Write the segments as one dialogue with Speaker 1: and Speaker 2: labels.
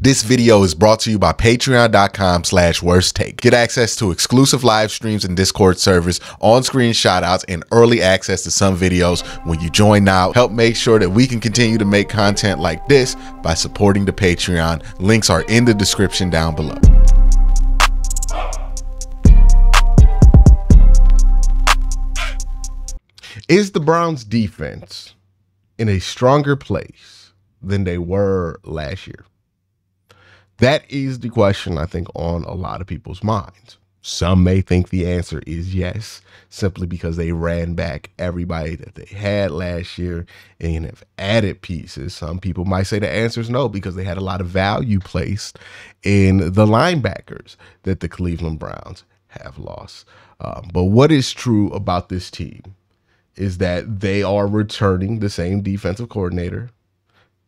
Speaker 1: This video is brought to you by patreon.com/worsttake. Get access to exclusive live streams and Discord servers, on-screen shoutouts, and early access to some videos when you join now. Help make sure that we can continue to make content like this by supporting the Patreon. Links are in the description down below. Is the Browns defense in a stronger place than they were last year? That is the question, I think, on a lot of people's minds. Some may think the answer is yes, simply because they ran back everybody that they had last year and have added pieces. Some people might say the answer is no, because they had a lot of value placed in the linebackers that the Cleveland Browns have lost. But what is true about this team is that they are returning the same defensive coordinator,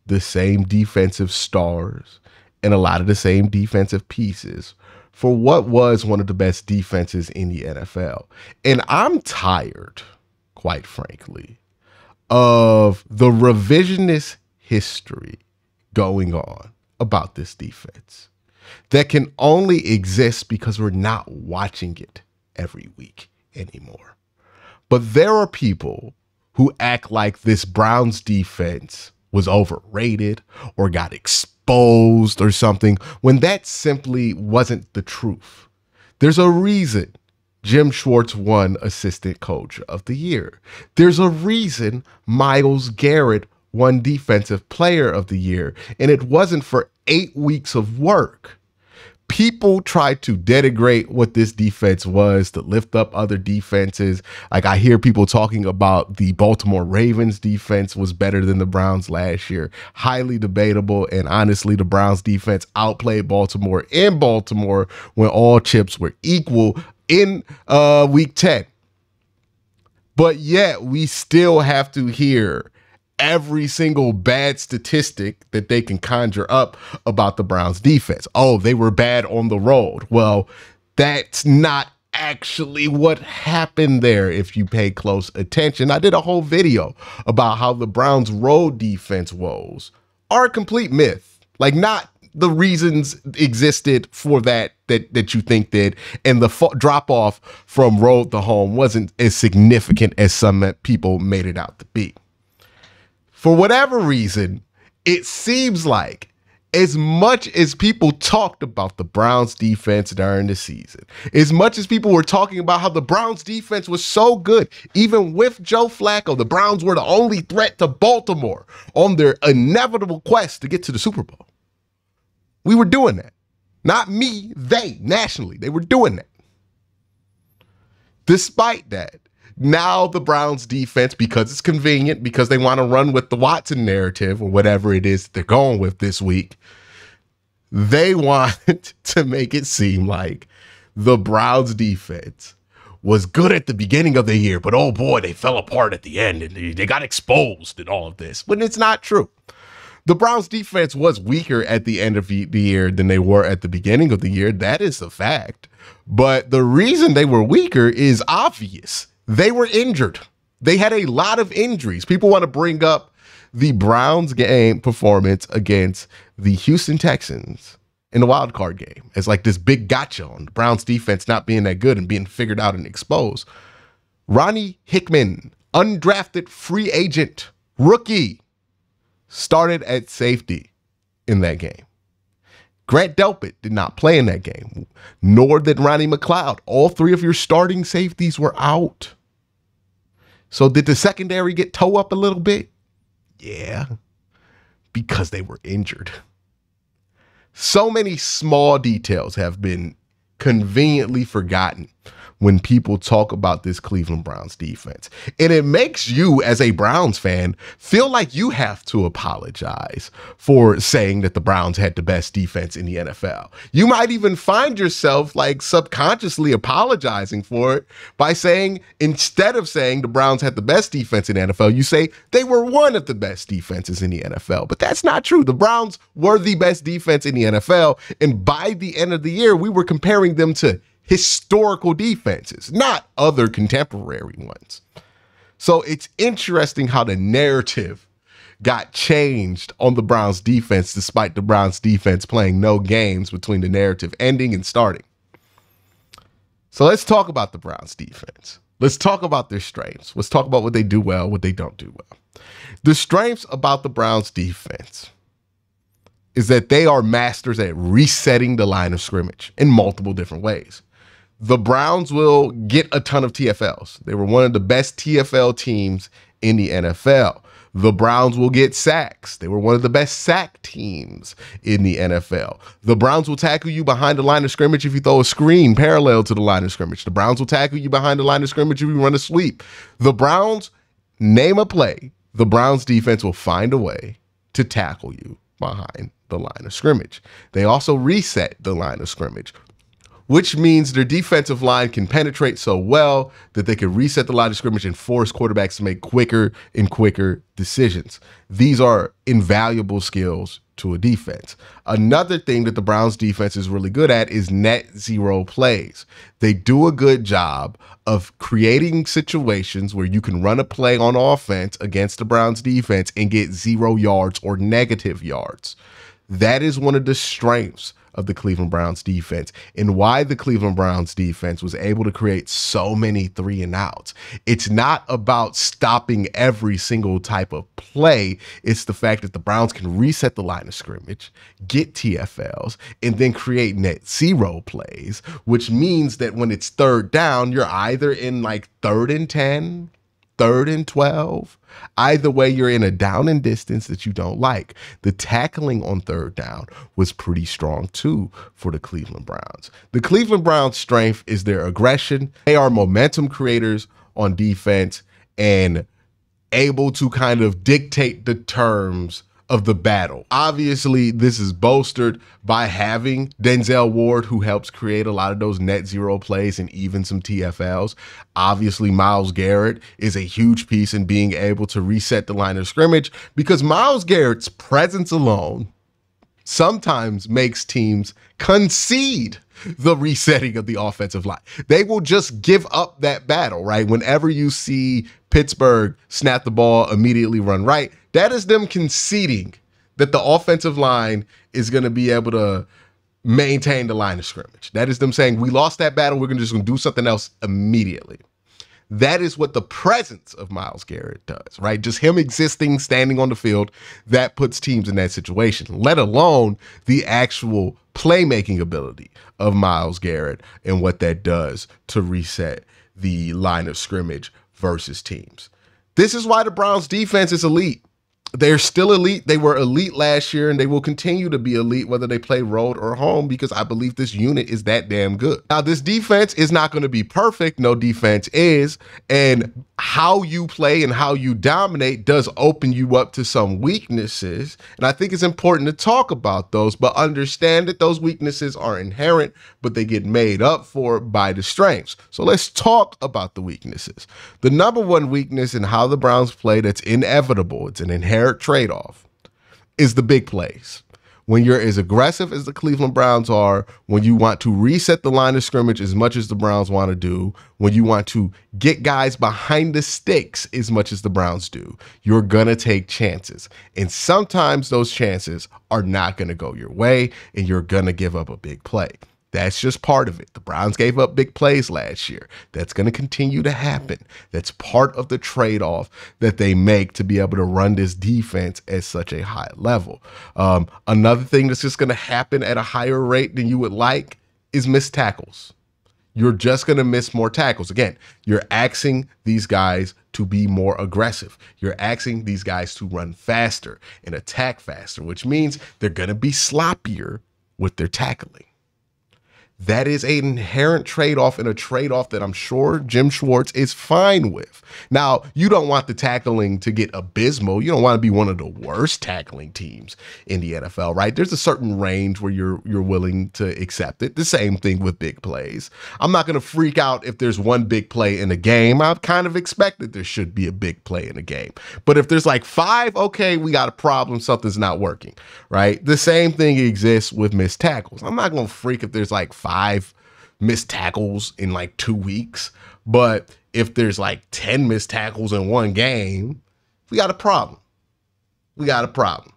Speaker 1: the same defensive stars, and a lot of the same defensive pieces for what was one of the best defenses in the NFL. And I'm tired, quite frankly, of the revisionist history going on about this defense that can only exist because we're not watching it every week anymore. But there are people who act like this Browns defense was overrated or got exposed or something, when that simply wasn't the truth. There's a reason Jim Schwartz won Assistant Coach of the Year. There's a reason Myles Garrett won Defensive Player of the Year, and it wasn't for 8 weeks of work. People tried to denigrate what this defense was to lift up other defenses. Like, I hear people talking about the Baltimore Ravens defense was better than the Browns last year. Highly debatable. And honestly, the Browns defense outplayed Baltimore in Baltimore when all chips were equal in week 10. But yet we still have to hear every single bad statistic that they can conjure up about the Browns defense. Oh, they were bad on the road. Well, that's not actually what happened there if you pay close attention. I did a whole video about how the Browns road defense woes are a complete myth. Like, not the reasons existed for that you think did, and the drop off from road to home wasn't as significant as some people made it out to be. For whatever reason, it seems like as much as people talked about the Browns defense during the season, as much as people were talking about how the Browns defense was so good, even with Joe Flacco, the Browns were the only threat to Baltimore on their inevitable quest to get to the Super Bowl. We were doing that. Not me, they, nationally, they were doing that. Despite that, now the Browns defense, because it's convenient, because they want to run with the Watson narrative or whatever it is that they're going with this week, they want to make it seem like the Browns defense was good at the beginning of the year, but oh boy, they fell apart at the end and they got exposed in all of this, when it's not true. The Browns defense was weaker at the end of the year than they were at the beginning of the year. That is a fact. But the reason they were weaker is obvious. They were injured. They had a lot of injuries. People want to bring up the Browns game performance against the Houston Texans in the wild card game as like this big gotcha on the Browns defense not being that good and being figured out and exposed. Ronnie Hickman, undrafted free agent, rookie, started at safety in that game. Grant Delpit did not play in that game, nor did Ronnie McLeod. All three of your starting safeties were out. So did the secondary get toe up a little bit? Yeah, because they were injured. So many small details have been conveniently forgotten when people talk about this Cleveland Browns defense. And it makes you, as a Browns fan, feel like you have to apologize for saying that the Browns had the best defense in the NFL. You might even find yourself like subconsciously apologizing for it by saying, instead of saying the Browns had the best defense in the NFL, you say they were one of the best defenses in the NFL. But that's not true. The Browns were the best defense in the NFL. And by the end of the year, we were comparing them to historical defenses, not other contemporary ones. So it's interesting how the narrative got changed on the Browns defense, despite the Browns defense playing no games between the narrative ending and starting. So let's talk about the Browns defense. Let's talk about their strengths. Let's talk about what they do well, what they don't do well. The strengths about the Browns defense is that they are masters at resetting the line of scrimmage in multiple different ways. The Browns will get a ton of TFLs. They were one of the best TFL teams in the NFL. The Browns will get sacks. They were one of the best sack teams in the NFL. The Browns will tackle you behind the line of scrimmage if you throw a screen parallel to the line of scrimmage. The Browns will tackle you behind the line of scrimmage if you run a sweep. The Browns, name a play, the Browns defense will find a way to tackle you behind the line of scrimmage. They also reset the line of scrimmage, which means their defensive line can penetrate so well that they can reset the line of scrimmage and force quarterbacks to make quicker and quicker decisions. These are invaluable skills to a defense. Another thing that the Browns defense is really good at is net zero plays. They do a good job of creating situations where you can run a play on offense against the Browns defense and get 0 yards or negative yards. That is one of the strengths of the Cleveland Browns defense and why the Cleveland Browns defense was able to create so many 3-and-outs. It's not about stopping every single type of play. It's the fact that the Browns can reset the line of scrimmage, get TFLs, and then create net zero plays, which means that when it's third down, you're either in like 3rd and 10, 3rd and 12. Either way, you're in a down and distance that you don't like. The tackling on third down was pretty strong too for the Cleveland Browns. The Cleveland Browns' strength is their aggression. They are momentum creators on defense and able to kind of dictate the terms of the battle. Obviously, this is bolstered by having Denzel Ward, who helps create a lot of those net zero plays and even some TFLs. Obviously, Myles Garrett is a huge piece in being able to reset the line of scrimmage because Myles Garrett's presence alone sometimes makes teams concede the resetting of the offensive line. They will just give up that battle, right? Whenever you see Pittsburgh snap the ball, immediately run right, that is them conceding that the offensive line is going to be able to maintain the line of scrimmage. That is them saying, we lost that battle, we're just going to do something else immediately. That is what the presence of Myles Garrett does, right? Just him existing, standing on the field, that puts teams in that situation, let alone the actual playmaking ability of Myles Garrett and what that does to reset the line of scrimmage versus teams. This is why the Browns defense is elite. They're still elite. They were elite last year, and they will continue to be elite whether they play road or home because I believe this unit is that damn good. Now, this defense is not going to be perfect. No defense is. And how you play and how you dominate does open you up to some weaknesses. And I think it's important to talk about those, but understand that those weaknesses are inherent, but they get made up for by the strengths. So let's talk about the weaknesses. The number one weakness in how the Browns play that's inevitable, it's an inherent trade-off, is the big plays. When you're as aggressive as the Cleveland Browns are, when you want to reset the line of scrimmage as much as the Browns want to do, when you want to get guys behind the sticks as much as the Browns do, you're going to take chances. And sometimes those chances are not going to go your way, and you're going to give up a big play. That's just part of it. The Browns gave up big plays last year. That's going to continue to happen. That's part of the trade-off that they make to be able to run this defense at such a high level. Another thing that's just going to happen at a higher rate than you would like is missed tackles. You're just going to miss more tackles. Again, you're asking these guys to be more aggressive. You're asking these guys to run faster and attack faster, which means they're going to be sloppier with their tackling. That is an inherent trade-off and a trade-off that I'm sure Jim Schwartz is fine with. Now, you don't want the tackling to get abysmal. You don't want to be one of the worst tackling teams in the NFL, right? There's a certain range where you're willing to accept it. The same thing with big plays. I'm not going to freak out if there's one big play in a game. I kind of expect that there should be a big play in a game. But if there's like 5, okay, we got a problem. Something's not working, right? The same thing exists with missed tackles. I'm not going to freak if there's like 5 missed tackles in like 2 weeks. But if there's like 10 missed tackles in one game, we got a problem. we got a problem.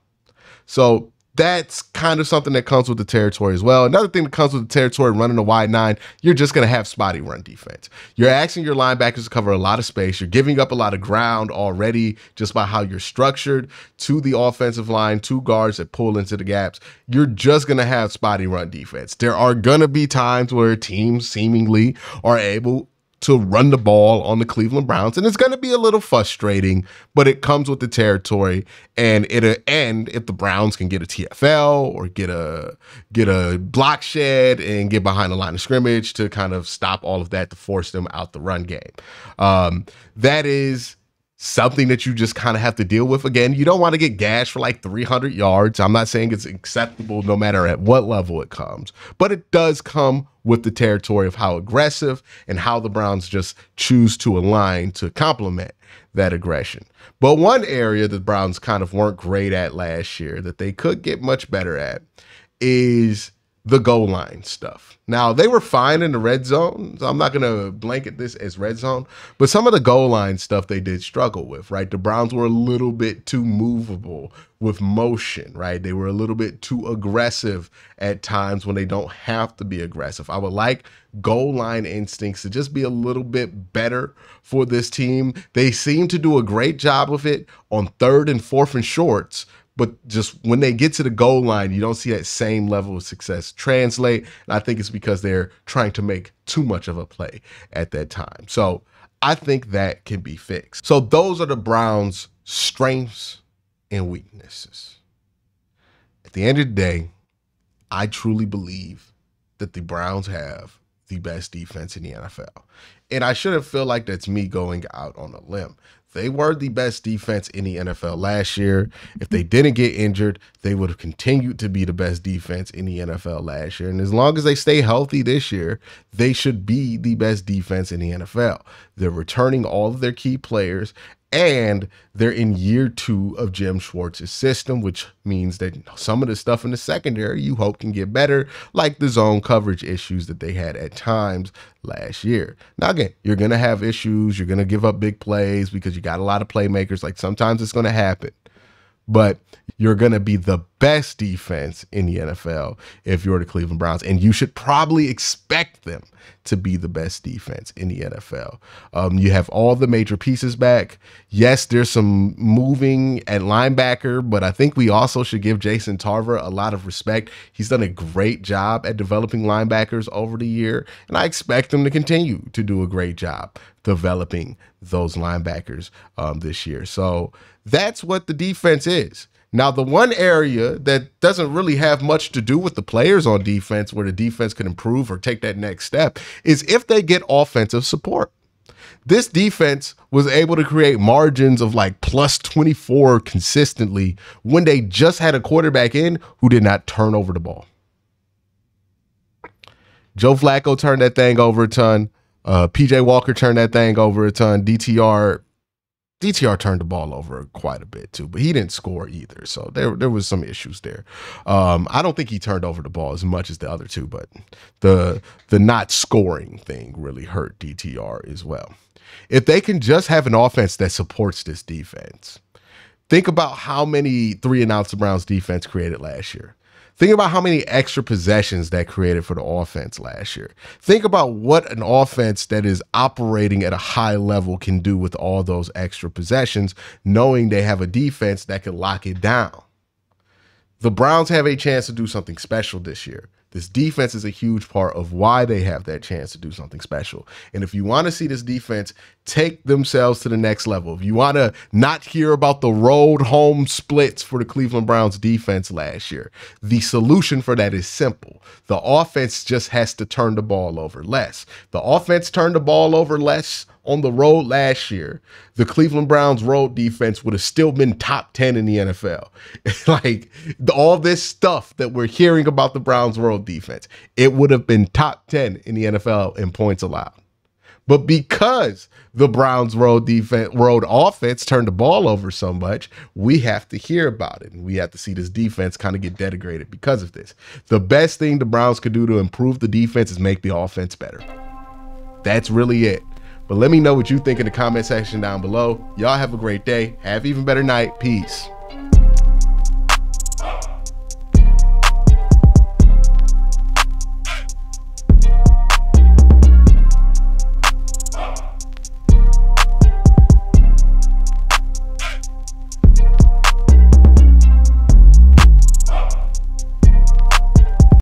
Speaker 1: So that's kind of something that comes with the territory as well. Another thing that comes with the territory, running a wide nine, you're just going to have spotty run defense. You're asking your linebackers to cover a lot of space. You're giving up a lot of ground already just by how you're structured to the offensive line, two guards that pull into the gaps. You're just going to have spotty run defense. There are going to be times where teams seemingly are able to run the ball on the Cleveland Browns. And it's going to be a little frustrating, but it comes with the territory. And it'll end if the Browns can get a TFL or get a block shed and get behind the line of scrimmage to kind of stop all of that, to force them out the run game. That is something that you just kind of have to deal with. Again, you don't want to get gashed for like 300 yards. I'm not saying it's acceptable no matter at what level it comes, but it does come with the territory of how aggressive and how the Browns just choose to align to complement that aggression. But one area that the Browns kind of weren't great at last year that they could get much better at is the goal line stuff. Now, they were fine in the red zone, so I'm not going to blanket this as red zone, but some of the goal line stuff they did struggle with, right? The Browns were a little bit too movable with motion, right? They were a little bit too aggressive at times when they don't have to be aggressive. I would like goal line instincts to just be a little bit better for this team. They seem to do a great job of it on 3rd and 4th and shorts, but just when they get to the goal line, you don't see that same level of success translate. And I think it's because they're trying to make too much of a play at that time. So I think that can be fixed. So those are the Browns' strengths and weaknesses. At the end of the day, I truly believe that the Browns have the best defense in the NFL. And I shouldn't feel like that's me going out on a limb. They were the best defense in the NFL last year. If they didn't get injured, they would have continued to be the best defense in the NFL last year. And as long as they stay healthy this year, they should be the best defense in the NFL. They're returning all of their key players, and they're in year 2 of Jim Schwartz's system, which means that some of the stuff in the secondary you hope can get better, like the zone coverage issues that they had at times last year. Now, again, you're going to have issues. You're going to give up big plays because you got a lot of playmakers. Like, sometimes it's going to happen. But you're going to be the best defense in the NFL if you're the Cleveland Browns, and you should probably expect them to be the best defense in the NFL. You have all the major pieces back. Yes, there's some moving at linebacker, but I think we also should give Jason Tarver a lot of respect. He's done a great job at developing linebackers over the year, and I expect him to continue to do a great job developing those linebackers this year. So that's what the defense is. Now, the one area that doesn't really have much to do with the players on defense, where the defense can improve or take that next step, is if they get offensive support. This defense was able to create margins of like plus 24 consistently when they just had a quarterback in who did not turn over the ball. Joe Flacco turned that thing over a ton. PJ Walker turned that thing over a ton. DTR turned the ball over quite a bit too, but he didn't score either. So there was some issues there. I don't think he turned over the ball as much as the other two, but the not scoring thing really hurt DTR as well. If they can just have an offense that supports this defense, think about how many 3-and-outs the Browns defense created last year. Think about how many extra possessions that created for the offense last year. Think about what an offense that is operating at a high level can do with all those extra possessions, knowing they have a defense that can lock it down. The Browns have a chance to do something special this year. This defense is a huge part of why they have that chance to do something special. And if you want to see this defense take themselves to the next level, if you want to not hear about the road home splits for the Cleveland Browns defense last year, the solution for that is simple. The offense just has to turn the ball over less. The offense turned the ball over less on the road last year. The Cleveland Browns road defense would have still been top 10 in the NFL. Like, all this stuff that we're hearing about the Browns road defense, it would have been top 10 in the NFL in points allowed. But because the Browns road offense turned the ball over so much, we have to hear about it. And we have to see this defense kind of get denigrated because of this. The best thing the Browns could do to improve the defense is make the offense better. That's really it. But let me know what you think in the comment section down below. Y'all have a great day. Have an even better night. Peace.